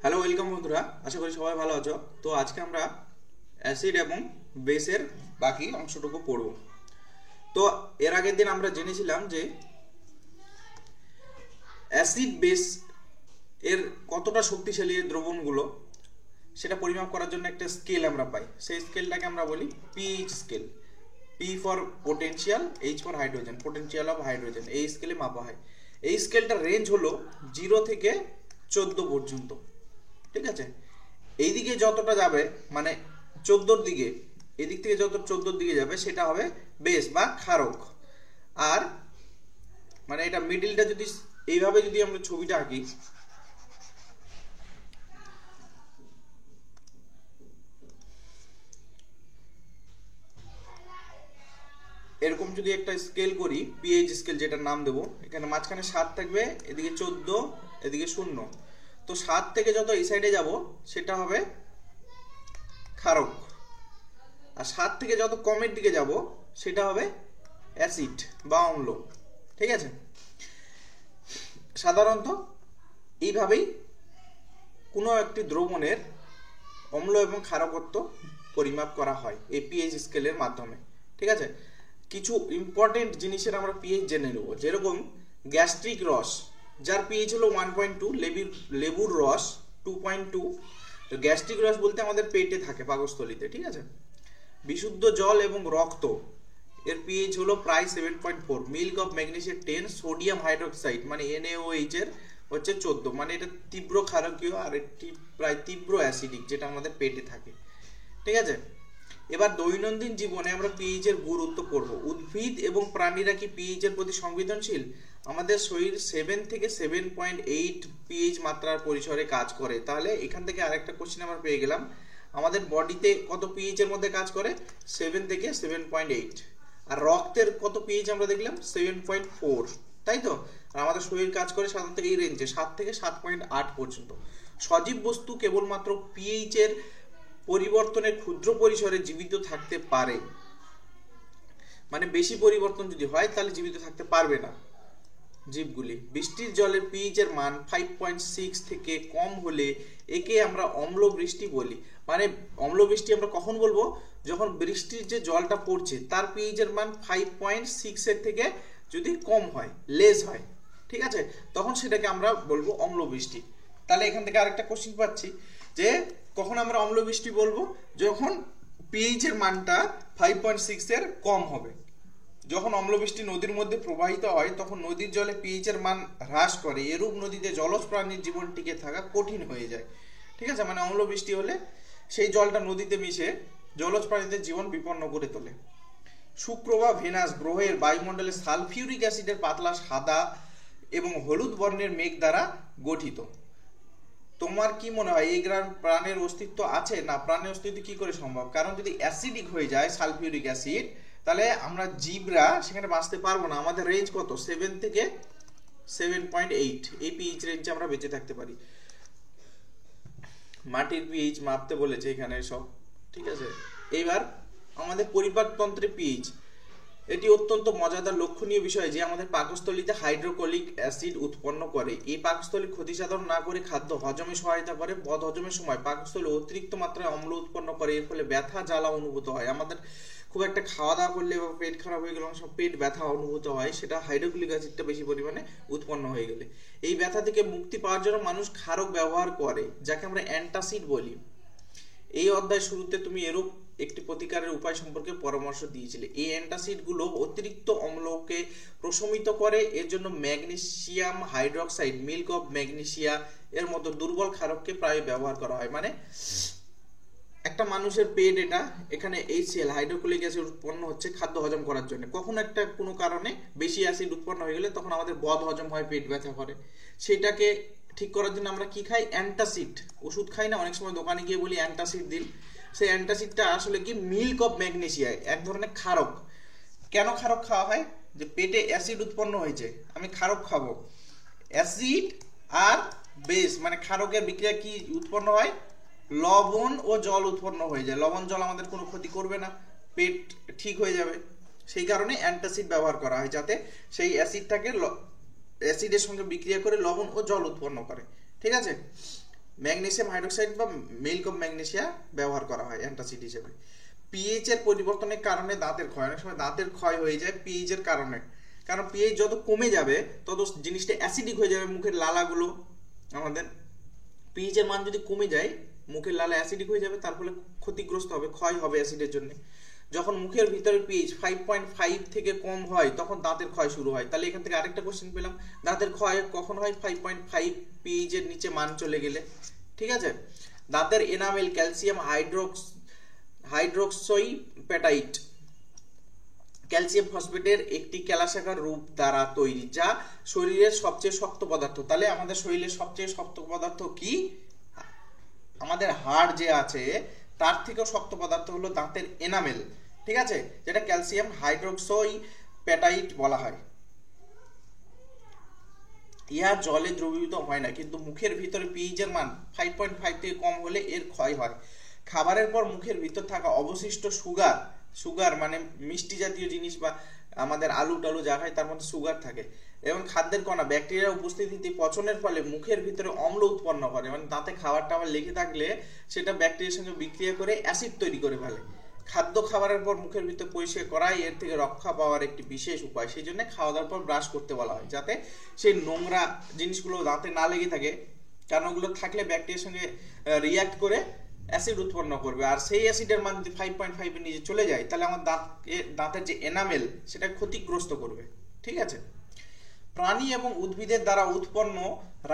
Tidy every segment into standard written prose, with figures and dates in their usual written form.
Hello welcome বন্ধুরা, আশা করি সবাই ভালো আছো। তো আজকে আমরা অ্যাসিড এবং বেসের বাকি অংশটুকু পড়ব। তো এর আগের দিন আমরা জেনেছিলাম যে অ্যাসিড বেস এর কতটা শক্তিশালী এই দ্রবণগুলো সেটা পরিমাপ করার জন্য একটা স্কেল আমরা পাই। সেই স্কেলটাকে আমরা বলি pH scale. P for potential, H for hydrogen, potential of hydrogen, এই স্কেলে মাপা হয়। এই স্কেলটার রেঞ্জ হলো 0 থেকে 14 পর্যন্ত। ঠিক আছে, এইদিকে যতটা যাবে মানে 14 দিকে, এদিক থেকে যত 14 দিকে যাবে সেটা হবে বেস বা ক্ষারক। আর মানে এটা মিডিলটা যদি এইভাবে যদি আমরা ছবিটা আঁকি, এরকম যদি একটা স্কেল করি, পিএইচ স্কেল যেটার নাম দেবো, এখানে মাঝখানে 7 থাকবে, এদিকে 14, এদিকে 0। তো 7 থেকে যত এই সাইডে যাব সেটা হবে ক্ষারক, আর 7 থেকে যত কমের দিকে যাব সেটা হবে অ্যাসিড বা অম্ল। ঠিক আছে, সাধারণত এইভাবেই কোনো একটি দ্রবণের অম্ল এবং ক্ষারকত্ব পরিমাপ করা হয় এই পিএইচ স্কেলের মাধ্যমে। ঠিক আছে, কিছু ইম্পর্টেন্ট জিনিসের আমরা পিএইচ জেনে নেব। যেরকম গ্যাস্ট্রিক রস, যার পিএইচ হলো 1.2, লেবুর রস 2.2। তো গ্যাস্ট্রিক রস বলতে আমাদের পেটে থাকে, পাকস্থলীতে। ঠিক আছে, বিশুদ্ধ জল এবং রক্ত, এর পিএইচ হলো প্রায় 7.4। Milk of magnesium 10, sodium hydroxide মানে NaOH এর হচ্ছে 14। মানে এটা তীব্র ক্ষারকীয় আর একটি প্রায় তীব্র অ্যাসিডিক, যেটা আমাদের পেটে থাকে। ঠিক আছে, এবার দৈনন্দিন জীবনে আমরা পিএইচ এর গুরুত্ব পড়ব। উদ্ভিদ এবং প্রাণীরা কি পিএইচ এর প্রতি সংবেদনশীল? আমাদের শরীর 7 থেকে 7.8 পিএইচ মাত্রার পরিসরে কাজ করে। তাহলে এখান থেকে আরেকটা কোশ্চেন আমরা পেয়ে গেলাম, আমাদের বডিতে কত পিএইচ এর মধ্যে কাজ করে? 7 থেকে 7.8। আর রক্তের কত পিএইচ আমরা দেখলাম? 7.4, তাই তো? আর আমাদের শরীর কাজ করে সাধারণত এই রেঞ্জে 7 থেকে 7.8 পর্যন্ত। সজীব বস্তু কেবলমাত্র পিএইচ এর পরিবর্তনের ক্ষুদ্র পরিসরে জীবিত থাকতে পারে। মানে বেশি পরিবর্তন যদি হয় তাহলে জীবিত থাকতে পারবে না জীবগুলি। বৃষ্টির জলের পিএইচ এর মান 5.6 থেকে কম হলে একে আমরা অম্ল বৃষ্টি বলি। মানে অম্ল বৃষ্টি আমরা কখন বলবো? যখন বৃষ্টির যে জলটা পড়ছে তার পিএইচ এর মান 5.6 এর থেকে যদি কম হয়, লেস হয়, ঠিক আছে, তখন সেটাকে আমরা বলবো অম্ল বৃষ্টি। তাহলে এখান থেকে আরেকটা কোশ্চেন পাচ্ছি যে কখন আমরা অম্ল বৃষ্টি বলবো? যখন পিএইচ এর মানটা 5.6 এর কম হবে। যখন অম্লবৃষ্টি নদীর মধ্যে প্রবাহিত হয় তখন নদীর জলে পিএইচ এর মান হ্রাস করে। এরূপ নদীতে জলজ প্রাণীর জীবন টিকে থাকা কঠিন হয়ে যায়। ঠিক আছে, মানে অম্লবৃষ্টি হলে সেই জলটা নদীতে মিশে জলজ প্রাণীদের জীবন বিপন্ন করে তোলে। শুক্র বা ভেনাস গ্রহের বায়ুমণ্ডলে সালফিউরিক অ্যাসিডের পাতলা সাদা এবং হলুদ বর্ণের মেঘ দ্বারা গঠিত। তোমার কি মনে হয় এই গ্রাম প্রাণের অস্তিত্ব আছে? না, প্রাণের অস্তিত্ব কি করে সম্ভব? কারণ যদি অ্যাসিডিক হয়ে যায় সালফিউরিক অ্যাসিড, তাহলে আমরা জীবরা সেখানে বাঁচতে পারবো না। আমাদের রেঞ্জ কত? 7 থেকে 7.8, এই পিএইচ রেঞ্জে আমরা বেঁচে থাকতে পারি। মাটির পিএইচ মাপতে বলেছে এখানে সব। ঠিক আছে, এইবার আমাদের পরিপাকতন্ত্রে পিএইচ, এটি অত্যন্ত মজাদার লক্ষণীয় বিষয় যে আমাদের পাকস্থলীতে হাইড্রোক্লোরিক অ্যাসিড উৎপন্ন করে। এই পাকস্থলী ক্ষতি সাধন না করে খাদ্য হজমে সহায়তা করে। বদ হজমের সময় পাকস্থলী অতিরিক্ত মাত্রায় অম্ল উৎপন্ন করে, এর ফলে ব্যথা জ্বালা অনুভূত হয়। আমাদের খুব একটা খাওয়া দাওয়া করলে বা পেট খারাপ হয়ে গেলে সব পেট ব্যথা অনুভূত হয়, সেটা হাইড্রোক্লোরিক অ্যাসিডটা বেশি পরিমাণে উৎপন্ন হয়ে গেলে। এই ব্যথা থেকে মুক্তি পাওয়ার জন্য মানুষ ক্ষারক ব্যবহার করে, যাকে আমরা অ্যান্টাসিড বলি। এই অধ্যায় শুরুতে তুমি এরূপ একটি প্রতিকারের উপায় সম্পর্কে পরামর্শ দিয়েছিলে। এই অ্যান্টাসিড গুলো অতিরিক্ত অম্লকে প্রশমিত করে। এর জন্য magnesium hydroxide, milk of magnesia এর মতো দুর্বল ক্ষারককে প্রায় ব্যবহার করা হয়। মানে একটা মানুষের পেট, এখানে HCl হাইড্রোক্লোরিক অ্যাসিড উৎপন্ন হচ্ছে খাদ্য হজম করার জন্য। কখনো একটা কোনো কারণে বেশি অ্যাসিড উৎপন্ন হয়ে গেলে তখন আমাদের বদ হজম হয়, পেট ব্যথা করে। সেটাকে ঠিক করার জন্য আমরা কি খাই? অ্যান্টাসিড। ওষুধ খাই না, অনেক সময় দোকানে গিয়ে বলি অ্যান্টাসিড দিন। সেই অ্যান্টাসিডটা আসলে কি? মিল্ক অফ ম্যাগনেসিয়া, এক ধরনের ক্ষারক। কেন ক্ষারক খাওয়া হয়? যে পেটে অ্যাসিড উৎপন্ন হয়েছে, আমি ক্ষারক খাবো। অ্যাসিড আর বেস মানে ক্ষারকের বিক্রিয়া কি উৎপন্ন হয়? লবণ ও জল উৎপন্ন হয়ে যায়। লবণ জল আমাদের কোনো ক্ষতি করবে না, পেট ঠিক হয়ে যাবে। সেই কারণে অ্যান্টাসিড ব্যবহার করা হয়, যাতে সেই অ্যাসিডটাকে অ্যাসিডের সঙ্গে বিক্রিয়া করে লবণ ও জল উৎপন্ন করে। ঠিক আছে, ম্যাগনেসিয়াম হাইড্রোক্সাইড বা মিল্ক অফ ম্যাগনেসিয়া ব্যবহার করা হয় অ্যান্টাসিড হিসেবে। পিএইচ এর পরিবর্তনের কারণে দাঁতের ক্ষয়, অনেক সময় দাঁতের ক্ষয় হয়ে যায় পিএইচ এর কারণে, কারণ পিএইচ যত কমে যাবে তত জিনিসটা অ্যাসিডিক হয়ে যাবে, মুখের লালাগুলো আমাদের পিএইচ এর মান যদি কমে যায় মুখের লালা অ্যাসিডিক হয়ে যাবে, তার ফলে ক্ষতিগ্রস্ত হবে, ক্ষয় হবে অ্যাসিডের জন্য। যখন মুখের ভিতরে পিএইচ 5.5 থেকে কম হয় তখন দাঁতের ক্ষয় শুরু হয়। তাহলে এখান থেকে আরেকটা কোশ্চেন পেলাম, দাঁতের ক্ষয় কখন হয়? 5.5 পিএইচ এর নিচে মান চলে গেলে। ঠিক আছে, দাঁতের এনামেল ক্যালসিয়াম হাইড্রোক্সোইপেটাইট ক্যালসিয়াম ফসফেটের একটি কেলাসাকার রূপ দ্বারা তৈরি, যা শরীরের সবচেয়ে শক্ত পদার্থ। তাহলে আমাদের শরীরের সবচেয়ে শক্ত পদার্থ কি? আমাদের হাড় যে আছে তার থেকেও শক্ত পদার্থ হলো দাঁতের এনামেল। ঠিক আছে, যেটা ক্যালসিয়াম হাইড্রোক্সোইপেটাইট বলা হয়। ইহা জলে দ্রবীভূত হয় না, কিন্তু মুখের ভিতরে পিএইচ এর মান 5.5 থেকে কম হলে এর ক্ষয় হয়। খাবারের পর মুখের ভিতর থাকা অবশিষ্ট সুগার মানে মিষ্টি জাতীয় জিনিস বা আমাদের আলু টালু যা খায় তার মধ্যে সুগার থাকে, এবং খাদ্যের কণা ব্যাকটেরিয়ার উপস্থিতিতে পচনের ফলে মুখের ভিতরে অম্ল উৎপন্ন করে, মানে দাঁতে খাবার টাবার লেগে থাকলে সেটা ব্যাকটেরিয়ার সঙ্গে বিক্রিয়া করে অ্যাসিড তৈরি করে ফেলে। খাদ্য খাবারের পর মুখের ভিতর পরিষ্কার করাই এর থেকে রক্ষা পাওয়ার একটি বিশেষ উপায়। সেই জন্য খাওয়া দাওয়ার পর ব্রাশ করতে বলা হয়, যাতে সেই নোংরা জিনিসগুলো দাঁতে না লেগে থাকে, কারণ ওগুলো থাকলে ব্যাকটেরিয়ার সঙ্গে রিয়াক্ট করে অ্যাসিড উৎপন্ন করবে, আর সেই অ্যাসিডের মান যদি 5.5 এর নিচে চলে যায় তাহলে আমার দাঁতের যে এনামেল সেটা ক্ষতিগ্রস্ত করবে। ঠিক আছে, প্রাণী এবং উদ্ভিদের দ্বারা উৎপন্ন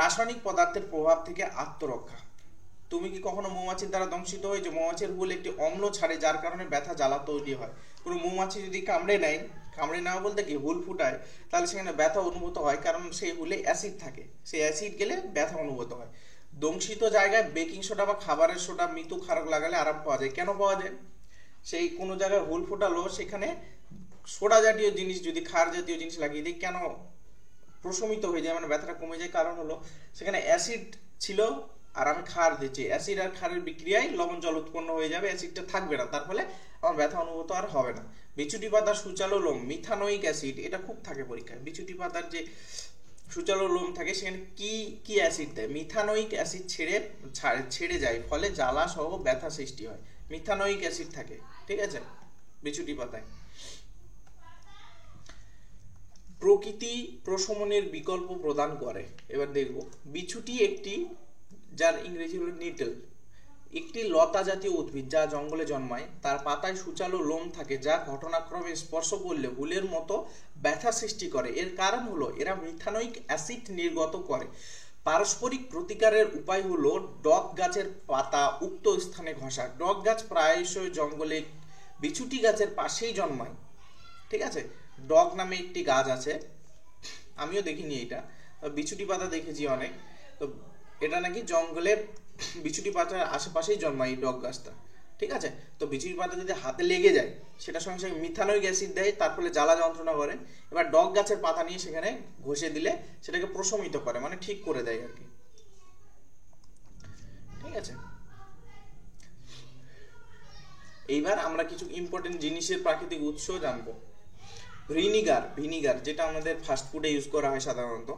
রাসায়নিক পদার্থের প্রভাব থেকে আত্মরক্ষা। তুমি কি কখনো মৌমাছির দ্বারা দংশিত হয়েছে? মৌমাছির হুল একটি অম্ল ছাড়ে যার কারণে ব্যথা জ্বালা তৈরি হয়। কোনো মৌমাছি যদি কামড়ে নেওয়া বলতে কি হুল ফুটায়, তাহলে সেখানে ব্যথা অনুভূত হয়, কারণ সেই হুলে অ্যাসিড থাকে, সেই অ্যাসিড গেলে ব্যথা অনুভূত হয়। দংশিত জায়গায় বেকিং সোডা বা খাবারের সোডা মৃদু ক্ষারক লাগালে আরাম পাওয়া যায়। কেন পাওয়া যায়? সেই কোনো জায়গায় হুল ফোটালো, সেখানে সোডা জাতীয় জিনিস যদি ক্ষার জাতীয় জিনিস লাগিয়ে দিই, কেন প্রশমিত হয়ে যায়, মানে ব্যথাটা কমে যায়? কারণ হলো সেখানে অ্যাসিড ছিল আর আমি ক্ষার দিচ্ছি, অ্যাসিড আর ক্ষারের বিক্রিয়ায় লবণ জল উৎপন্ন হয়ে যাবে, অ্যাসিডটা থাকবে না, তার ফলে আমার ব্যথা অনুভূত আর হবে না। বিচুটি পাতার সুচালো লোম মিথানোইক অ্যাসিড, এটা খুব থাকে পরীক্ষায়। বিচুটি পাতার যে সুচালো লোম থাকে সেখানে কি অ্যাসিড দেয়? মিথানোইক অ্যাসিড ছেড়ে যায়, ফলে জ্বালা সহ ব্যথা সৃষ্টি হয়। মিথানোইক অ্যাসিড থাকে, ঠিক আছে, বিচুটি পাতায়। প্রকৃতি প্রশমনের বিকল্প প্রদান করে। এবার দেখব, বিছুটি একটি, যার ইংরেজি হলো নিটল, একটি লতা জাতীয় উদ্ভিদ যা জঙ্গলে জন্মায়। তার পাতায় সুচালো লোম থাকে যা ঘটনাক্রমে স্পর্শ করলে হুলের মতো ব্যথা সৃষ্টি করে। এর কারণ হলো এরা মিথানোইক অ্যাসিড নির্গত করে। পারস্পরিক প্রতিকারের উপায় হলো ডগ গাছের পাতা উক্ত স্থানে ঘষা। ডগ গাছ প্রায়শই জঙ্গলে বিছুটি গাছের পাশেই জন্মায়। ঠিক আছে, ডগ নামে একটি গাছ আছে, আমিও দেখিনি এটা, বিছুটি পাতা দেখেছি অনেক, তো এটা নাকি জঙ্গলে বিছুটি পাতার আশেপাশেই জন্মায় এই ডগ গাছটা। ঠিক আছে, তো বিছুটি পাতা যদি হাতে লেগে যায় সেটা সঙ্গে সঙ্গে মিথানোইক অ্যাসিড দেয়, তার ফলে জ্বালা যন্ত্রণা করে। এবার ডগ গাছের পাতা নিয়ে সেখানে ঘষে দিলে সেটাকে প্রশমিত করে, মানে ঠিক করে দেয় আর কি। ঠিক আছে, এইবার আমরা কিছু ইম্পর্টেন্ট জিনিসের প্রাকৃতিক উৎস জানবো। ভিনিগার যেটা আমাদের ফাস্ট ফুডে ইউজ করা হয় সাধারণত,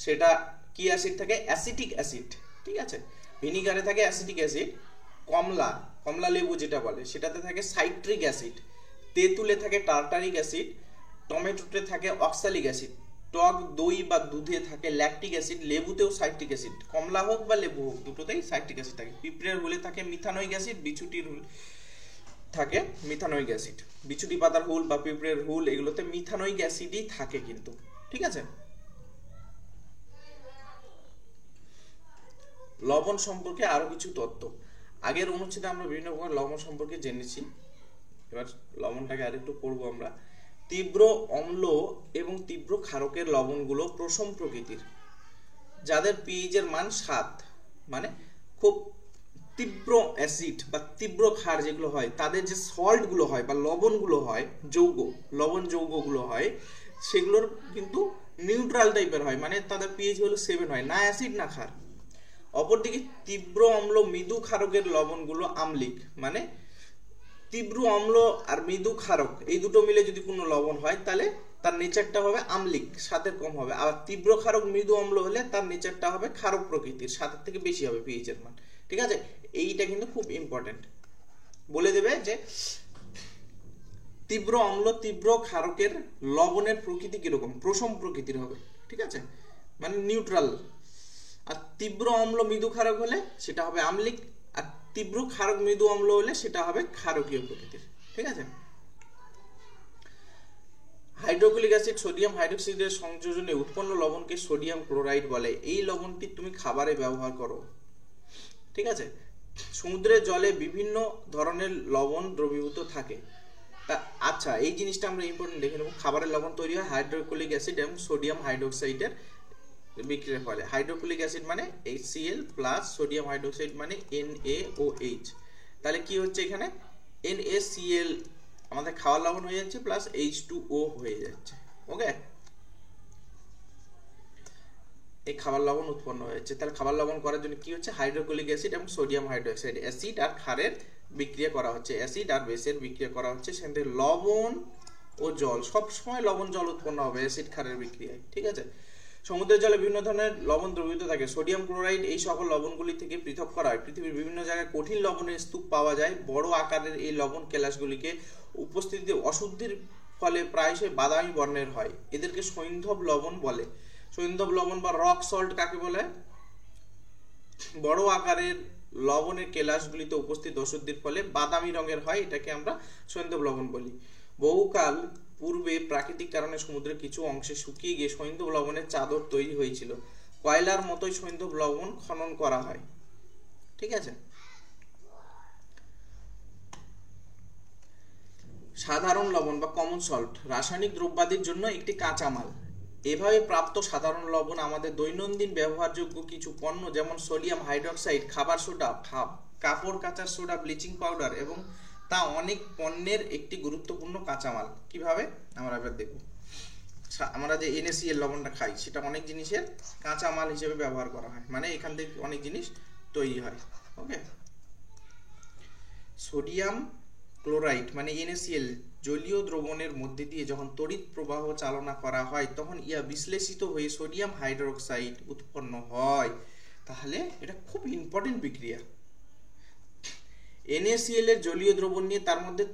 সেটা কি অ্যাসিড থাকে? Acetic acid. ঠিক আছে, ভিনিগারে থাকে অ্যাসিটিক অ্যাসিড। কমলা লেবু যেটা বলে সেটাতে থাকে সাইট্রিক অ্যাসিড। তেঁতুলে থাকে টার্টারিক অ্যাসিড। টমেটোতে থাকে অক্সালিক অ্যাসিড। টক দই বা দুধে থাকে ল্যাকটিক অ্যাসিড। লেবুতেও সাইট্রিক অ্যাসিড, কমলা হোক বা লেবু হোক দুটোতেই সাইট্রিক অ্যাসিড থাকে। পিঁপড়ের হুলে থাকে মিথানোইক অ্যাসিড। বিছুটির হুল থাকে মিথানোইক অ্যাসিড। বিছুটি পাতার হুল বা পিঁপড়ের হুল এগুলোতে মিথানোইক অ্যাসিডই থাকে কিন্তু। ঠিক আছে, লবণ সম্পর্কে আরো কিছু তথ্য। আগের অনুচ্ছেদে আমরা বিভিন্ন প্রকার লবণ সম্পর্কে জেনেছি, এবার লবণটাকে আরেকটু পড়বো আমরা। তীব্র অম্ল এবং তীব্র ক্ষারকের লবণগুলো প্রশম প্রকৃতির, যাদের পিএইচ এর মান 7, মানে খুব তীব্র অ্যাসিড বা তীব্র ক্ষার যেগুলো হয়, তাদের যে সল্ট গুলো হয় বা লবণগুলো হয়, লবণ যৌগগুলো হয়, সেগুলোর কিন্তু নিউট্রাল টাইপের হয়, মানে তাদের পিএইচ হলো 7 হয়, না অ্যাসিড না ক্ষার। অপরদিকে তীব্র অম্ল মৃদু ক্ষারকের লবণগুলো আম্লিক, মানে তীব্র অম্ল আর মৃদু ক্ষারক এই দুটো মিলে যদি কোনো লবণ হয় তাহলে তার নেচারটা হবে আম্লিক, স্বাদের কম হবে। আর তীব্র ক্ষারক মৃদু অম্ল হলে তার নেচারটা হবে ক্ষারক প্রকৃতির, স্বাদের থেকে বেশি হবে পিএইচ এর মান। ঠিক আছে, এইটা কিন্তু খুব ইম্পর্টেন্ট, বলে দেবে যে তীব্র অম্ল তীব্র ক্ষারকের লবণের প্রকৃতি কিরকম, প্রশম প্রকৃতির হবে। ঠিক আছে, মানে নিউট্রাল। আর তীব্র অম্ল মৃদু ক্ষারক হলে সেটা হবে আম্লিক, আর তীব্র ক্ষারক মৃদু অম্ল হলে সেটা হবে ক্ষারকীয় প্রকৃতির। ঠিক আছে, হাইড্রোক্লোরিক অ্যাসিড সোডিয়াম হাইড্রোক্সাইডের সংযোজনে উৎপন্ন লবণকে সোডিয়াম ক্লোরাইড বলে। এই লবণটি তুমি খাবারে ব্যবহার করো। ঠিক আছে, সমুদ্রের জলে বিভিন্ন ধরনের লবণ দ্রবীভূত থাকে। আচ্ছা, এই জিনিসটা আমরা ইম্পর্টেন্ট দেখে নেব। খাবারের লবণ তৈরি হয় হাইড্রোক্লোরিক অ্যাসিড এবং সোডিয়াম হাইড্রোক্সাইডের বিক্রিয়ার ফলে। হাইড্রোক্লোরিক অ্যাসিড মানে HCl প্লাস সোডিয়াম হাইড্রোক্সাইড মানে NaOH। তাহলে কি হচ্ছে এখানে, NaCl আমাদের খাওয়ার লবণ হয়ে যাচ্ছে প্লাস H2O হয়ে যাচ্ছে। ওকে, এই খাবার লবণ উৎপন্ন হয়েছে। তাহলে খাবার লবণ করার জন্য কি হচ্ছে, হাইড্রোক্লোরিক অ্যাসিড এবং সোডিয়াম হাইড্রোক্সাইড, অ্যাসিড আর ক্ষারের বিক্রিয়া করা হচ্ছে, অ্যাসিড আর বেসের বিক্রিয়া করা হচ্ছে। সেখান থেকে লবণ ও জল, সব সময় লবণ জল উৎপন্ন হবে অ্যাসিড ক্ষারের বিক্রিয়ায়। ঠিক আছে, সমুদ্রের জলে বিভিন্ন ধরনের লবণ দ্রবীভূত থাকে। সোডিয়াম ক্লোরাইড এই সকল লবণগুলি থেকে পৃথক করা হয়। পৃথিবীর বিভিন্ন জায়গায় কঠিন লবণের স্তূপ পাওয়া যায়। বড় আকারের এই লবণ কেলাসগুলিকে উপস্থিতিতে অশুদ্ধির ফলে প্রায়শই বাদামি বর্ণের হয়। এদেরকে সৈন্ধব লবণ বলে। সৈন্ধব লবণ বা রক সল্ট কাকে বলে, বড় আকারের লবণের কেলাসগুলিতে উপস্থিত অশুদ্ধির ফলে বাদামি রঙের হয়, এটাকে আমরা সৈন্ধব লবণ বলি। বহুকাল পূর্বে প্রাকৃতিক কারণে সমুদ্রের কিছু অংশে শুকিয়ে গিয়ে সৈন্ধব লবণের চাদর তৈরি হয়েছিল। কয়লার মতোই সৈন্ধব লবণ খনন করা হয়। ঠিক আছে, সাধারণ লবণ বা কমন সল্ট রাসায়নিক দ্রব্যাদির জন্য একটি কাঁচামাল। এভাবে প্রাপ্ত সাধারণ লবণ আমাদের দৈনন্দিন ব্যবহারযোগ্য কিছু পণ্য যেমন সোডিয়াম হাইড্রোক্সাইড, খাবার সোডা, কাপড় কাচার সোডা, ব্লিচিং পাউডার এবং তা অনেক পণ্যের একটি গুরুত্বপূর্ণ কাঁচামাল। কিভাবে আমরা এবার দেখব। আমরা যে NaCl লবণটা খাই সেটা অনেক জিনিসের কাঁচামাল হিসেবে ব্যবহার করা হয়, মানে এখান থেকে অনেক জিনিস তৈরি হয়। ওকে, সোডিয়াম ক্লোরাইড মানে NaCl জলীয় দ্রবণের মধ্যে দিয়ে যখন তড়িৎ প্রবাহ চালনা করা হয় তখন ইহা বিশ্লেষিত হয়ে সোডিয়াম হাইড্রোক্সাইড উৎপন্ন হয়। তাহলে এটা খুব ইম্পর্টেন্ট বিক্রিয়া। NaCl এর জলীয় দ্রবণ নিয়ে তার মধ্যে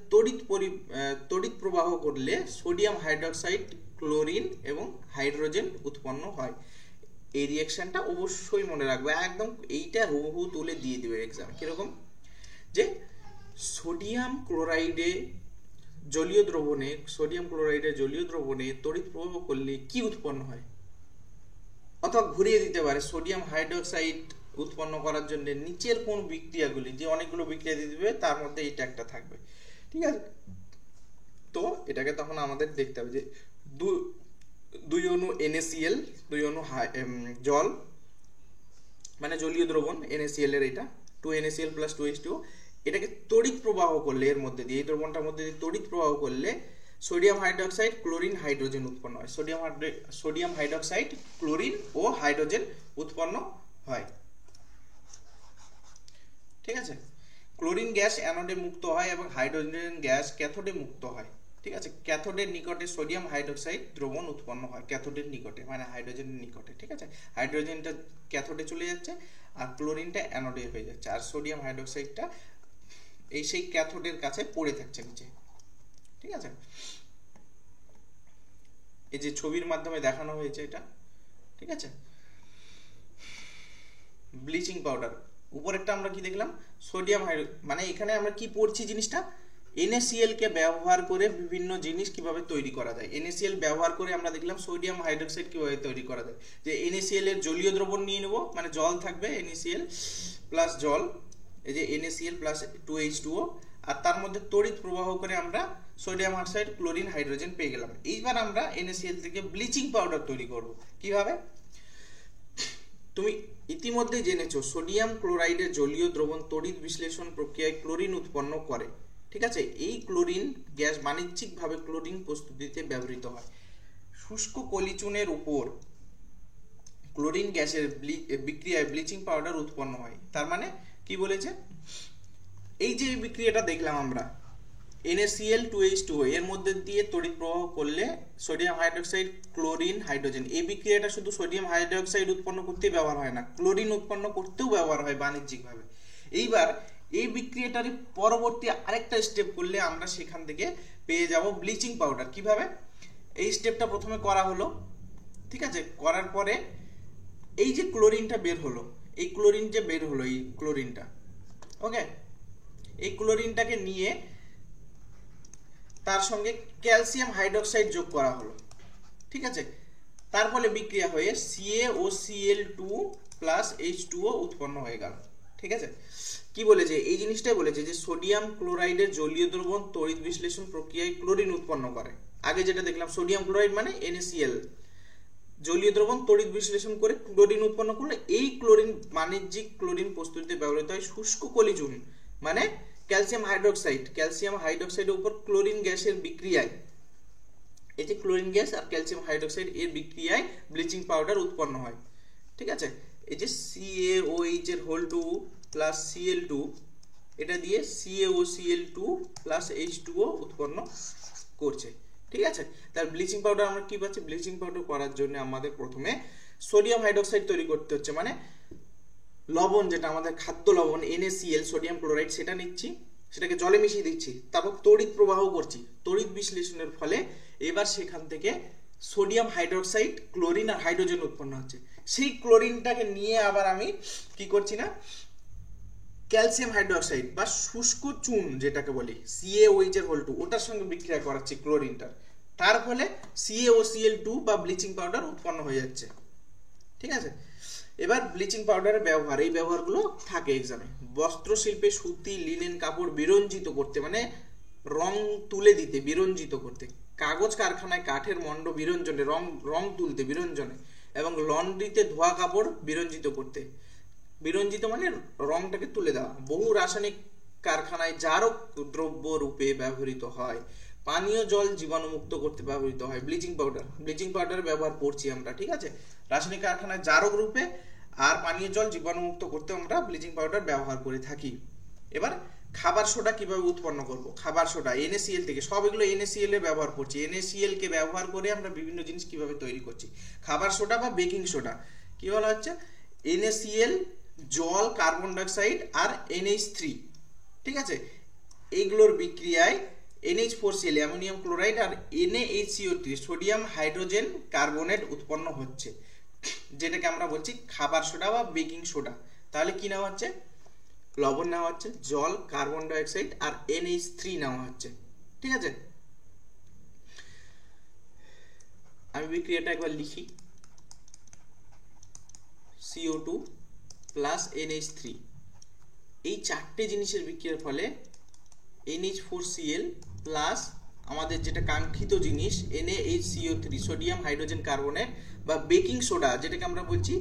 তড়িৎ প্রবাহ করলে সোডিয়াম হাইড্রোক্সাইড, ক্লোরিন এবং হাইড্রোজেন উৎপন্ন হয়। এই রিঅ্যাকশনটা অবশ্যই মনে রাখবে, একদম এইটা হুবহু তুলে দিয়ে দিবে এক্সামে। কিরকম, যে সোডিয়াম ক্লোরাইডে জলীয় দ্রবণে তড়িৎ প্রবাহ করলে কি উৎপন্ন হয়, অথবা ঘুরিয়ে দিতে পারে সোডিয়াম হাইড্রোক্সাইড উৎপন্ন করার জন্য নিচের কোন বিক্রিয়াগুলি, যে অনেকগুলো বিক্রিয়া দিয়ে দিবে তার মধ্যে এইটা একটা থাকবে। ঠিক আছে, তো এটাকে তখন আমাদের দেখতে হবে যে দুই অণু NaCl, দুই অণু জল মানে জলীয় দ্রবণ NaCl এর, এটা 2NaCl + 2H2O, এটাকে তড়িৎ প্রবাহ করলে এর মধ্যে দিয়ে, এই দ্রবণটার মধ্যে দিয়ে তড়িৎ প্রবাহ করলে সোডিয়াম হাইড্রোক্সাইড, ক্লোরিন, হাইড্রোজেন উৎপন্ন হয়। সোডিয়াম হাইড্রোক্সাইড, ক্লোরিন ও হাইড্রোজেন উৎপন্ন হয়। ঠিক আছে, ক্লোরিন গ্যাস অ্যানোডে মুক্ত হয় এবং হাইড্রোজেন গ্যাস ক্যাথোডে মুক্ত হয়। ঠিক আছে, ক্যাথোডের নিকটে সোডিয়াম হাইড্রোক্সাইড দ্রবণ উৎপন্ন হয়, ক্যাথোডের নিকটে মানে হাইড্রোজেনের নিকটে। ঠিক আছে, হাইড্রোজেনটা ক্যাথোডে চলে যাচ্ছে আর ক্লোরিনটা অ্যানোডে হয়ে যাচ্ছে, আর সোডিয়াম হাইড্রোক্সাইডটা এই সেই ক্যাথোডের কাছে পড়ে থাকছে নিচে। ঠিক আছে, এই যে ছবির মাধ্যমে দেখানো হয়েছে এটা। ঠিক আছে, ব্লিচিং পাউডার, উপরেরটা আমরা কি দেখলাম, সোডিয়াম মানে এখানে আমরা কি পড়ছি জিনিসটা, NaCl কে ব্যবহার করে বিভিন্ন জিনিস কিভাবে তৈরি করা যায়। NaCl ব্যবহার করে আমরা দেখলাম সোডিয়াম হাইড্রোক্সাইড কিভাবে তৈরি করা যায়। যে NaCl এর জলীয় দ্রবণ নিয়ে নেব, মানে জল থাকবে, NaCl প্লাস জল, এই যে NaCl প্লাস 2H2O, আর তার মধ্যে তড়িৎ প্রবাহ করে আমরা সোডিয়াম হাইড্রোক্সাইড, ক্লোরিন, হাইড্রোজেন পেয়ে গেলাম। এইবার আমরা NaCl থেকে ব্লিচিং পাউডার তৈরি করব। কিভাবে, তুমি ইতিমধ্যে জেনেছো সোডিয়াম ক্লোরাইডের জলীয় দ্রবণ তড়িৎ বিশ্লেষণ প্রক্রিয়ায় ক্লোরিন উৎপন্ন করে। ঠিক আছে, এই ক্লোরিন গ্যাস বাণিজ্যিকভাবে ক্লোরিন প্রস্তুতিতে ব্যবহৃত হয়। শুষ্ক কলিচুনের উপর ক্লোরিন গ্যাসের বিক্রিয়ায় ব্লিচিং পাউডার উৎপন্ন হয়। তার মানে কি বলেছে, এই যে বিক্রিয়াটা দেখলাম আমরা, NaCl2H2O এর মধ্যে দিয়ে তড়িৎ প্রবাহ করলে সোডিয়াম হাইড্রোক্সাইড, ক্লোরিন, হাইড্রোজেন, এই বিক্রিয়াটা শুধু সোডিয়াম হাইড্রোক্সাইড উৎপন্ন করতেই ব্যবহার হয় না, ক্লোরিন উৎপন্ন করতেও ব্যবহার হয় বাণিজ্যিকভাবে। এইবার এই বিক্রিয়াটার পরবর্তী আরেকটা স্টেপ করলে আমরা সেখান থেকে পেয়ে যাব ব্লিচিং পাউডার। কিভাবে? এই স্টেপটা প্রথমে করা হলো, ঠিক আছে, করার পরে এই যে ক্লোরিনটা বের হলো, এই ক্লোরিন যে বের হলো, এই ক্লোরিনটা, ওকে, এই ক্লোরিনটাকে নিয়ে তার সঙ্গে ক্যালসিয়াম হাইড্রোক্সাইড যোগ করা হলো, ঠিক আছে, তার ফলে বিক্রিয়া হয়ে CaOCl2 প্লাস H2O উৎপন্ন হয়ে গেল। ঠিক আছে, কি বলেছে? এই জিনিসটাই বলেছে যে সোডিয়াম ক্লোরাইডের জলীয় দ্রবণ তড়িৎ বিশ্লেষণ প্রক্রিয়ায় ক্লোরিন উৎপন্ন করে। আগে যেটা দেখলাম সোডিয়াম ক্লোরাইড মানে NaCl, জলীয় দ্রবণ তড়িৎ বিশ্লেষণ করে ক্লোরিন উৎপন্ন করলে এই ক্লোরিন বাণিজ্যিক ক্লোরিন প্রস্তুতিতে ব্যবহৃত হয় শুষ্ক কলিচুন মানে ক্যালসিয়াম হাইড্রোক্সাইড। ক্যালসিয়াম হাইড্রোক্সাইডের উপর ক্লোরিন গ্যাসের বিক্রিয়ায়, এই যে ক্লোরিন গ্যাস আর ক্যালসিয়াম হাইড্রোক্সাইড এর বিক্রিয়ায় ব্লিচিং পাউডার উৎপন্ন হয়। ঠিক আছে, এই যে CaOH এর হোল 2 প্লাস Cl2, এটা দিয়ে CaOCl2 প্লাস H2O উৎপন্ন করছে। ঠিক আছে, তার ব্লিচিং পাউডার আমরা কি পাচ্ছি? ব্লিচিং পাউডার করার জন্য আমাদের প্রথমে সোডিয়াম হাইড্রোক্সাইড তৈরি করতে হচ্ছে, মানে লবণ যেটা আমাদের খাদ্য লবণ NaCl সোডিয়াম ক্লোরাইড সেটা নিচ্ছি, সেটাকে জলে মিশিয়ে দিচ্ছি, তারপর তড়িৎ প্রবাহ করছি, তড়িৎ বিশ্লেষণের ফলে এবার সেখান থেকে সোডিয়াম হাইড্রোক্সাইড, ক্লোরিন আর হাইড্রোজেন উৎপন্ন হচ্ছে। সেই ক্লোরিনটাকে নিয়ে আবার আমি কি করছি না, ক্যালসিয়াম হাইড্রোক্সাইড বা শুষ্ক চুন যেটাকে বলি CaOH এর হোল 2 ওটার সঙ্গে বিক্রিয়া করাচ্ছি ক্লোরিনটার, তার ফলে CaOCl2 বা ব্লিচিং পাউডার উৎপন্ন হয়ে যাচ্ছে। ঠিক আছে, এবার ব্লিচিং পাউডারের ব্যবহার, এই ব্যবহারগুলো থাকে এক্সামে। বস্ত্র শিল্পে সুতি, লিনেন কাপড় বিরঞ্জিত করতে মানে রং তুলে দিতে, বিরঞ্জিত করতে, কাগজ কারখানায় কাঠের মণ্ড বিরঞ্জনে, রং তুলতে বিরঞ্জনে, এবং লন্ড্রিতে ধোয়া কাপড় বিরঞ্জিত করতে, বিরঞ্জিত মানে রংটাকে তুলে দেওয়া, বহু রাসায়নিক কারখানায় জারক দ্রব্য রূপে ব্যবহৃত হয়, পানীয় জল জীবাণুমুক্ত করতে ব্যবহৃত হয় ব্লিচিং পাউডার। ব্লিচিং পাউডার ব্যবহার করছি আমরা, ঠিক আছে, রাসায়নিক কারখানায় জারক রূপে আর পানীয় জল জীবাণুমুক্ত করতে আমরা ব্লিচিং পাউডার ব্যবহার করে থাকি। এবার খাবার সোডা কিভাবে উৎপন্ন করব? খাবার সোডা NaCl থেকে, সব এগুলো NaCl এর ব্যবহার করছি, NaCl কে ব্যবহার করে আমরা বিভিন্ন জিনিস কিভাবে তৈরি করছি। খাবার সোডা বা বেকিং সোডা কি বলা হচ্ছে? NaCl, জল, কার্বন ডাইঅক্সাইড আর NH3, ঠিক আছে, এইগুলোর বিক্রিয়ায় NH4Cl অ্যামোনিয়াম ক্লোরাইড আর NaHCO3 সোডিয়াম হাইড্রোজেন কার্বনেট উৎপন্ন হচ্ছে, যেটাকে আমরা বলছি খাবার সোডা বা বেকিং সোডা। তাহলে কি নেওয়া হচ্ছে? লবণ নেওয়া হচ্ছে, জল, কার্বন ডাইঅক্সাইড আর NH3 নেওয়া হচ্ছে। ঠিক আছে, আমি বিক্রিয়াটা একবার লিখি, CO2 প্লাস NH3, এই চারটে জিনিসের বিক্রিয়ার ফলে NH4Cl প্লাস আমাদের যেটা কাঙ্ক্ষিত জিনিস NaHCO3 সোডিয়াম হাইড্রোজেন কার্বনেট বা বেকিং সোডা, যেটাকে আমরা বলছি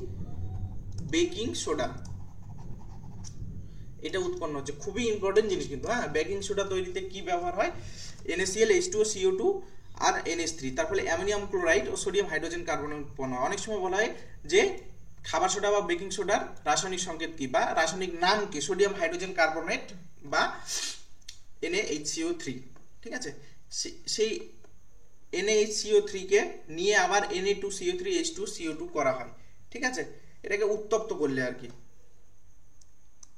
বেকিং সোডা, এটা উৎপন্ন হচ্ছে। খুবই ইম্পর্টেন্ট জিনিস কিন্তু, হ্যাঁ, বেকিং সোডা তৈরিতে কি ব্যবহার হয়? NaCl, H2O, CO2 আর NH3, তার ফলে অ্যামোনিয়াম ক্লোরাইড ও সোডিয়াম হাইড্রোজেন কার্বনেট উৎপন্ন হয়। অনেক সময় বলা হয় যে খাবার সোডা বা বেকিং সোডার রাসায়নিক সংকেত কি বা রাসায়নিক নাম কি? সোডিয়াম হাইড্রোজেন কার্বনেট বা NaHCO3। ঠিক আছে, সেই NaHCO3 কে নিয়ে আবার Na2CO3 H2CO2 করা হয়। ঠিক আছে, এটাকে উত্তপ্ত করলে আর কি,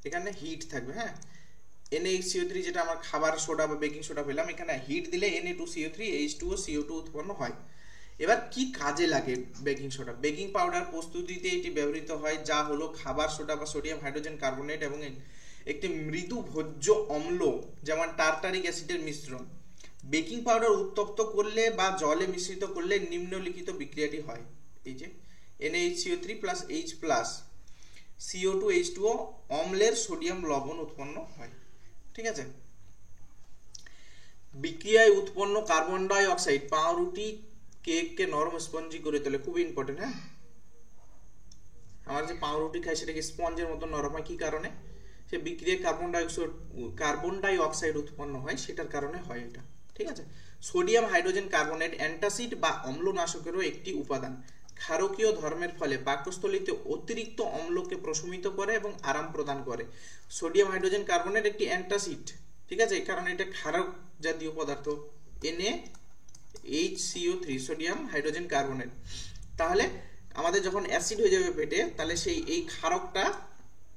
এখানে হিট থাকবে, হ্যাঁ, NaHCO3 যেটা আমার খাবার সোডা বা বেকিং সোডা পেলাম, এখানে হিট দিলে Na2CO3 H2O CO2 উৎপন্ন হয়। এবার কি কাজে লাগে বেকিং সোডা? বেকিং পাউডার প্রস্তুতিতে এটি ব্যবহৃত হয়, যা হলো খাবার সোডা বা সোডিয়াম হাইড্রোজেন কার্বনেট এবং একটি মৃদু ভোজ্য অম্ল যেমন টার্টারিক অ্যাসিডের মিশ্রণ। বেকিং পাউডার উত্তপ্ত করলে বা জলে মিশ্রিত করলে নিম্নলিখিত বিক্রিয়াটি হয়। এই যে NaHCO3 plus H plus CO2 H2O অম্লের সোডিয়াম লবণ উৎপন্ন হয়। ঠিক আছে, বিক্রিয়ায় উৎপন্ন কার্বন ডাই অক্সাইড পাউরুটি কেককে নরম স্পঞ্জি করে তোলে। খুব ইম্পর্টেন্ট, হ্যাঁ, আমরা যে পাউরুটি খাই সেটাকে স্পঞ্জের মতো নরম হয়, কি কারণে? সে বিক্রিয়ায় কার্বন ডাই অক্সাইড উৎপন্ন হয়, সেটার কারণে হয় এটা। ঠিক আছে, সোডিয়াম হাইড্রোজেন কার্বনেট অ্যান্টাসিড বা অম্লনাশকেরও একটি উপাদান। ক্ষারকীয় ধর্মের ফলে পাকস্থলীতে অতিরিক্ত অম্লকে প্রশমিত করে এবং আরাম প্রদান করে। সোডিয়াম হাইড্রোজেন কার্বনেট একটি অ্যান্টাসিড, ঠিক আছে, কারণ এটা ক্ষারক জাতীয় পদার্থ NaHCO3 সোডিয়াম হাইড্রোজেন কার্বনেট। তাহলে আমাদের যখন অ্যাসিড হয়ে যাবে পেটে, তাহলে সেই এই ক্ষারকটা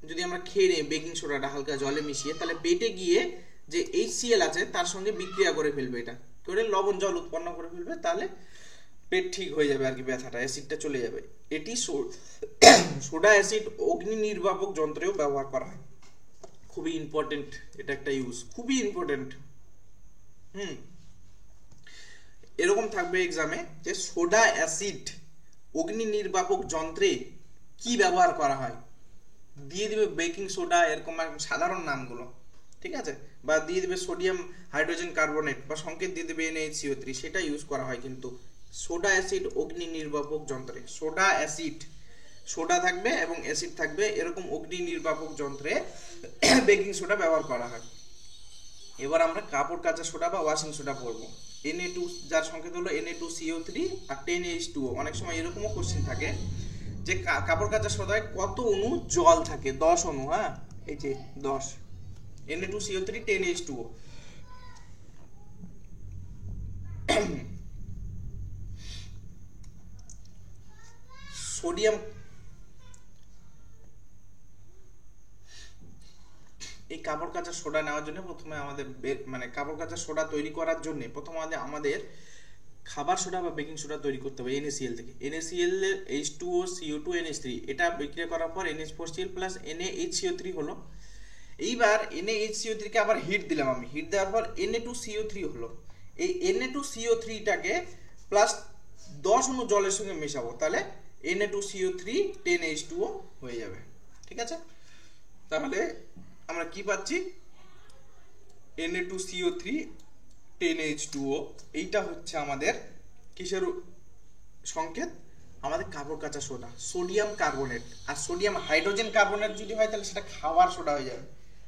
যদি আমরা খেয়ে নিই বেকিং সোডাটা হালকা জলে মিশিয়ে, তাহলে পেটে গিয়ে যে HCl আছে তার সঙ্গে বিক্রিয়া করে ফেলবে, এটা করে লবণ জল উৎপন্ন করে ফেলবে, তাহলে পেট ঠিক হয়ে যাবে আর কি, ব্যথাটা অ্যাসিডটা চলে যাবে। এটি সোডা অ্যাসিড অগ্নি নির্বাপক যন্ত্রেও ব্যবহার করা হয়। খুবই ইম্পর্টেন্ট, এটা একটা ইউজ, খুবই ইম্পর্টেন্ট। এরকম থাকবে এক্সামে যে সোডা অ্যাসিড অগ্নি নির্বাপক যন্ত্রে কি ব্যবহার করা হয়, দিয়ে দিবে বেকিং সোডা, এরকম সাধারণ নামগুলো, ঠিক আছে, বা দিয়ে দিবে সোডিয়াম হাইড্রোজেন কার্বনেট বা সংকেত দিয়ে দিবে NaHCO3, সেটা ইউজ করা হয়। কিন্তু সোডা অ্যাসিড অগ্নি নির্বাপক যন্ত্রে, সোডা অ্যাসিড, সোডা থাকবে এবং অ্যাসিড থাকবে, এরকম অগ্নি নির্বাপক যন্ত্রে বেকিং সোডা ব্যবহার করা হয়। এবার আমরা কাপড় কাচা সোডা বা ওয়াশিং সোডা পড়বো। Na2 যার সংকেত হলো Na2CO3 আর 10H2O। অনেক সময় এরকমও কোশ্চেন থাকে যে কাপড় কাচা সোডায় কত অণু জল থাকে, 10 অণু, হ্যাঁ, এই যে 10, Na2CO3 10H2O। সোডিয়াম, এই কাপড় কাচা সোডা নেওয়ার জন্য প্রথমে আমাদের মানে কাপড় কাচা সোডা তৈরি করার জন্য প্রথমে আমাদের খাবার সোডা বা বেকিং সোডা তৈরি করতে হবে NaCl থেকে। NaCl এর H2O CO2 NH3, এটা বিক্রিয়া করার পর NH4Cl প্লাস NaHCO3 হলো। এইবার NaHCO3 কে আবার হিট দিলাম আমি, হিট দেওয়ার পর Na2CO3 হলো। এই Na2CO3টাকে প্লাস 10 অণু জলের সঙ্গে মেশাবো, তাহলে Na2CO3 10H2O হয়ে যাবে, ঠিক আছে। তাহলে আমরা কি পাচ্ছি, Na2CO3 10H2O, এইটা হচ্ছে আমাদের কিসের সংকেত, আমাদের কাপড় কাচা সোডা, সোডিয়াম কার্বনেট। আর সোডিয়াম হাইড্রোজেন কার্বনেট যদি হয় তাহলে সেটা খাবার সোডা হয়ে যাবে,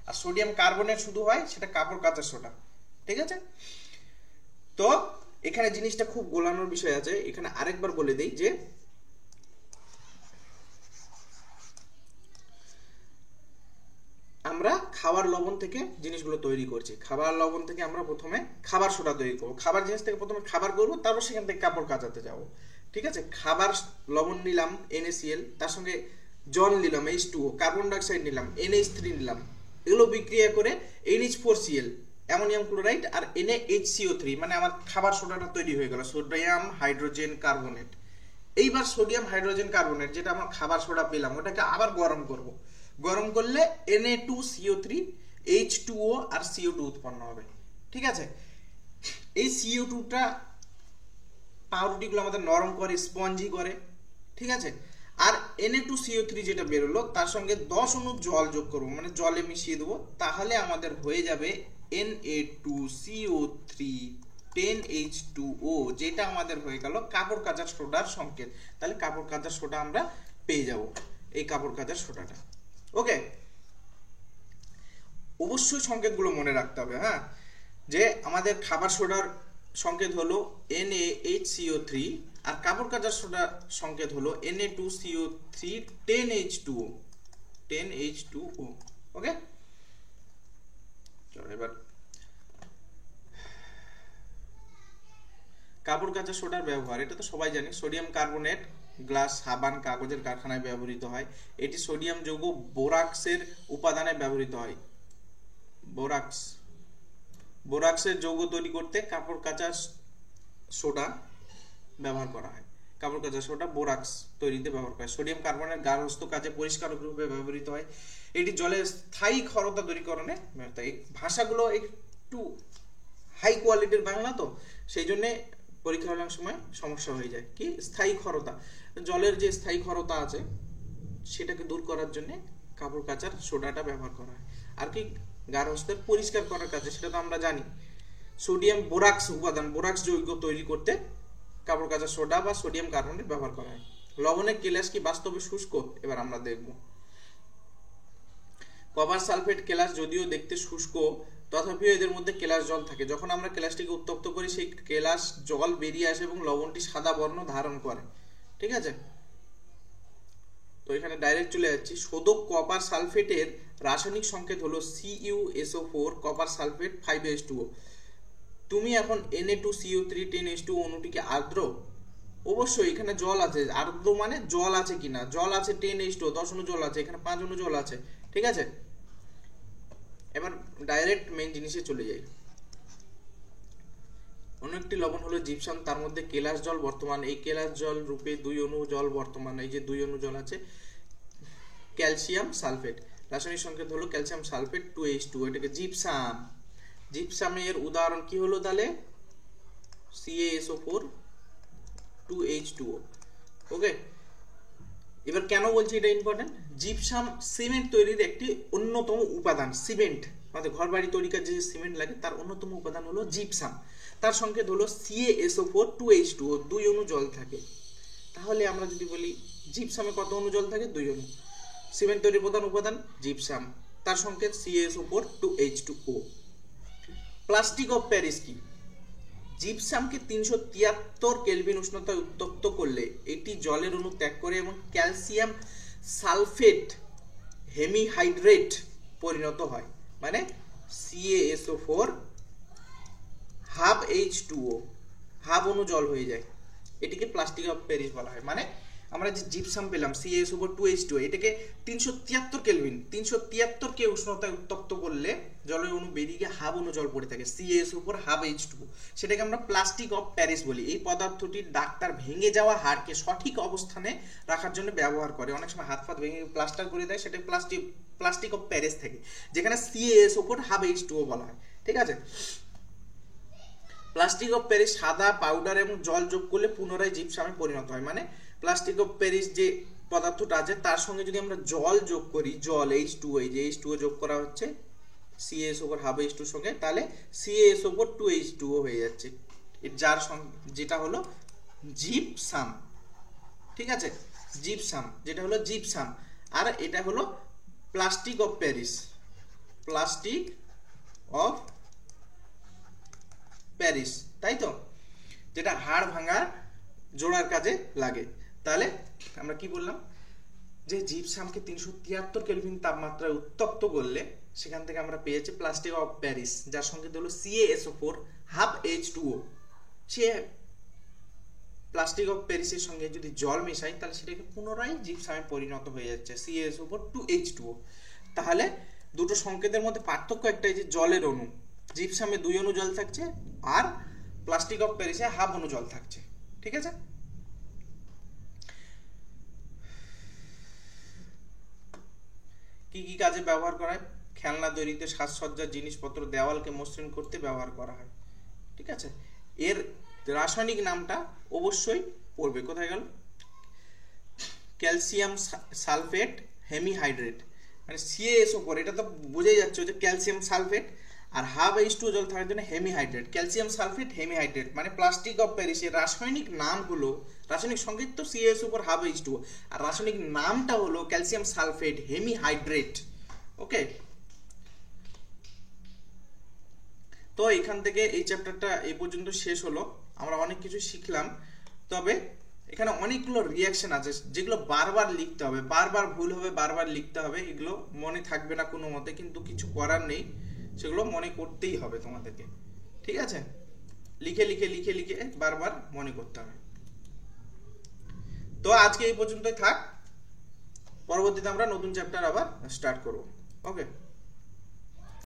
আর সোডিয়াম কার্বনেট শুধু হয় সেটা কাপড় কাচা সোডা, ঠিক আছে। তো এখানে জিনিসটা খুব গোলানোর বিষয় আছে, এখানে আরেকবার বলে দেই যে আমরা খাবার লবণ থেকে জিনিসগুলো তৈরি করছি। খাবার লবণ থেকে আমরা প্রথমে খাবার সোডা তৈরি করবো, খাবার জিনিস থেকে প্রথমে খাবার করবো, তারপর সেখান থেকে কাপড় কাচাতে যাবো, ঠিক আছে। খাবার লবণ নিলাম NaCl, তার সঙ্গে জল নিলাম H2O, কার্বন ডাইঅক্সাইড নিলাম NH3 নিলাম, এগুলো বিক্রিয়া করে NH4Cl অ্যামোনিয়াম ক্লোরাইড আর NaHCO3, মানে আমার খাবার সোডাটা তৈরি হয়ে গেল, সোডিয়াম হাইড্রোজেন কার্বনেট। এইবার সোডিয়াম হাইড্রোজেন কার্বনেট যেটা আমরা খাবার সোডা পেলাম, ওটাকে আবার গরম করব, গরম করলে Na2CO3 H2O আর CO2 উৎপন্ন হবে, ঠিক আছে। এই CO2টা পাউরুটিগুলো আমাদের নরম করে, স্পঞ্জি করে, ঠিক আছে। আর Na2CO3 যেটা বেরোলো তার সঙ্গে 10 অণু জল যোগ করবো, মানে জলে মিশিয়ে দেবো, তাহলে আমাদের হয়ে যাবে Na2CO3 10H2O, যেটা আমাদের হয়ে গেল কাপড় কাচার সোডার সংকেত। তাহলে কাপড় কাচার সোডা আমরা পেয়ে যাব, এই কাপড় কাচার সোডাটা। ওকে, অবশ্যই সংকেতগুলো মনে রাখতে হবে, হ্যাঁ, যে আমাদের খাবার সোডার সংকেত হলো NaHCO3 আর কাপড় কাচার সোডার সংকেত হলো Na2CO3 10H2O, 10H2O। ওকে, চলো এবার কাপড় কাচা সোডার ব্যবহার, এটা তো সবাই জানি। সোডিয়াম কার্বনেট গ্লাস, সাবান, কাগজের কারখানায় ব্যবহৃত হয়। এটি সোডিয়াম যৌগ বোরাক্সের উপাদানে ব্যবহৃত হয়। বোরাক্সের যৌগ তৈরি করতে কাপড় কাচা সোডা ব্যবহার করা হয়। কাপড় কাচা সোডা বোরাক্স তৈরিতে ব্যবহার করা হয়। সোডিয়াম কার্বনেট গার্হস্থ্য কাজে পরিষ্কারক রূপে ব্যবহৃত হয়। এটি জলের স্থায়ী ক্ষারতা দূরীকরণে ব্যবহৃত হয়। এই ভাষাগুলো একটু হাই কোয়ালিটির বাংলা, তো সেই জন্য পরীক্ষা হওয়ার সময় সমস্যা হয়ে যায়। কি স্থায়ী ক্ষারতা, জলের যে স্থায়ী ক্ষারতা আছে সেটাকে দূর করার জন্য কাপড় কাচার সোডাটা ব্যবহার করা হয়। আর কি গার্হস্থ্যের পরিষ্কার করার কাজে, সেটা তো আমরা জানি। সোডিয়াম বোরাক্স উপাদান, বোরাক্স যৌগ তৈরি করতে কাপড় কাচা সোডা বা সোডিয়াম কার্বনেট ব্যবহার করা হয়। লবণের কেলাস কি বাস্তবে শুষ্ক, এবার আমরা দেখব। কপার সালফেট কেলাস যদিও দেখতে শুষ্ক, তথাপিও এদের মধ্যে কেলাস জল থাকে। যখন আমরা কেলাসটিকে উত্তপ্ত করি সেই কেলাস জল বেরিয়ে আসে এবং লবণটি সাদা বর্ণ ধারণ করে, ঠিক আছে। তো এখানে ডাইরেক্ট চলে যাচ্ছি। শোধক কপার সালফেটের রাসায়নিক সংকেত হলো CuSO4 কপার সালফেট 5H2O। তুমি এখন Na2CO3 10H2O অণুটিকে আর্দ্র, অবশ্যই এখানে জল আছে, আর্দ্র মানে জল আছে কিনা, জল আছে 10H2O 10 অণু জল আছে, এখানে 5 অণু জল আছে, ঠিক আছে। এবার ডাইরেক্ট মেইন জিনিসে চলে যাই। অন্য একটি লবণ হলো জিপসাম, তার মধ্যে কেলাস জল বর্তমান। এই কেলাস জল রূপে 2 অণু জল বর্তমান। এই যে 2 অণু জল আছে। ক্যালসিয়াম সালফেট, রাসায়নিক সংকেত হলো ক্যালসিয়াম সালফেট 2H2O, এটাকে জিপসাম। জিপসামের উদাহরণ কি হলো তাহলে? CaSO4 2H2O। ওকে, এবার কেন বলছি এটা ইম্পর্টেন্ট? জিপসাম সিমেন্ট তৈরির একটি অন্যতম উপাদান। সিমেন্ট আমাদের ঘর বাড়ি তৈরিকার যে সিমেন্ট লাগে তার অন্যতম উপাদান হলো জিপসাম। তার সংকেত হলো CaSO4 2H2O, 2 অণু জল থাকে। তাহলে আমরা যদি বলি জিপসামে কত অণু জল থাকে? 2 অণু। সিমেন্ট তৈরির প্রধান উপাদান জিপসাম, তার সংকেত CaSO4 2H2O। Plastic of Paris কি? জিপসামকে 373 কেলভিন উষ্ণতায় উত্তপ্ত করলে এটি জলের অণু ত্যাগ করে এবং ক্যালসিয়াম সালফেট হেমিহাইড্রেট পরিণত হয়, মানে CaSO4 হাফ H2O, হাফ অণু জল হয়ে যায়। এটিকে প্লাস্টিক অফ প্যারিস বলা হয়। মানে আমরা যে জিপসাম পেলাম CaSO4 2H2O, এটাকে 373 কেলভিন, 373 কে উষ্ণতায় উত্তপ্ত করলে জলের অণু বেরিয়ে গিয়ে হাফ অণু জল পড়ে থাকে, CaSO4 হাফ H2O। সেটাকে আমরা প্লাস্টিক অফ প্যারিস বলি। এই পদার্থটি ডাক্তার ভেঙে যাওয়া হাড়কে সঠিক অবস্থানে রাখার জন্য ব্যবহার করে। অনেক সময় হাত ফাত ভেঙে প্লাস্টার করে দেয়, সেটা প্লাস্টিক অফ প্যারিস থাকে, যেখানে CaSO4 হাফ H2O বলা হয়, ঠিক আছে। প্লাস্টিক অফ প্যারিস সাদা পাউডার এবং জল যোগ করলে পুনরায় জিপসামে পরিণত হয়। মানে প্লাস্টিক অফ প্যারিস যে পদার্থটা আছে তার সঙ্গে যদি আমরা জল যোগ করি, জল H2O, এই যে H2O যোগ করা হচ্ছে CaSO4 হাফ H2O সঙ্গে, তাহলে CaSO4 2H2O হয়ে যাচ্ছে, যার যেটা হলো জিপসাম, ঠিক আছে। জিপসাম যেটা হলো জিপসাম, আর এটা হলো plastic of Paris, plastic of Paris, তাই তো, যেটা হাড় ভাঙার জোড়ার কাজে লাগে। তাহলে আমরা কি বললাম? যে জিপসামকে 373 কেলভিন তাপমাত্রায় উত্তপ্ত করলে সেখান থেকে আমরা পেয়েছি প্লাস্টিক অফ প্যারিস, যার সংকেত হলো CaSO4 half H2O। Say plastic of প্যারিসের সঙ্গে যদি জল মেশাই তাহলে সেটাকে পুনরায় জিপসামে পরিণত হয়ে যাচ্ছে, CaSO4 2H2O। তাহলে দুটো সংকেতের মধ্যে পার্থক্য একটাই, যে জলের অণু, জিপসামে 2 অণু জল থাকছে আর প্লাস্টিক অফ প্যারিসে হাফ অণু জল থাকছে, ঠিক আছে। কি কি কাজে ব্যবহার করা হয়? খেলনা তৈরিতে, সাজসজ্জার জিনিসপত্র, দেওয়ালকে মসৃণ করতে ব্যবহার করা হয়, ঠিক আছে। এর রাসায়নিক নামটা অবশ্যই পড়বে। কোথায় গেল? ক্যালসিয়াম সালফেট হেমিহাইড্রেট, মানে CaSO4, এটা তো বোঝাই যাচ্ছে যে ক্যালসিয়াম সালফেট আর হাফ H2O জল থাকার জন্য হেমিহাইড্রেট। ক্যালসিয়াম সালফেট হেমিহাইড্রেট মানে প্লাস্টিক অফ প্যারিসের রাসায়নিক নাম হলো, রাসায়নিক সংকেত তো CaSO4 হাফ H2O, আর রাসায়নিক নামটা হলো ক্যালসিয়াম সালফেট হেমিহাইড্রেট। ওকে, তো এখান থেকে এই চ্যাপ্টারটা এই পর্যন্ত শেষ হলো। আমরা অনেক কিছু শিখলাম, তবে এখানে অনেকগুলো রিঅ্যাকশন আছে যেগুলো বারবার লিখতে হবে, বারবার ভুল হবে, বারবার লিখতে হবে, এগুলো মনে থাকবে না কোনো মতে, কিন্তু কিছু করার নেই, সেগুলো মনে করতেই হবে তোমাদেরকে, ঠিক আছে। লিখে লিখে লিখে লিখে বারবার মনে করতে হবে। তো আজকে এই পর্যন্তই থাক, পরবর্তীতে আমরা নতুন চ্যাপ্টার আবার স্টার্ট করব। ওকে।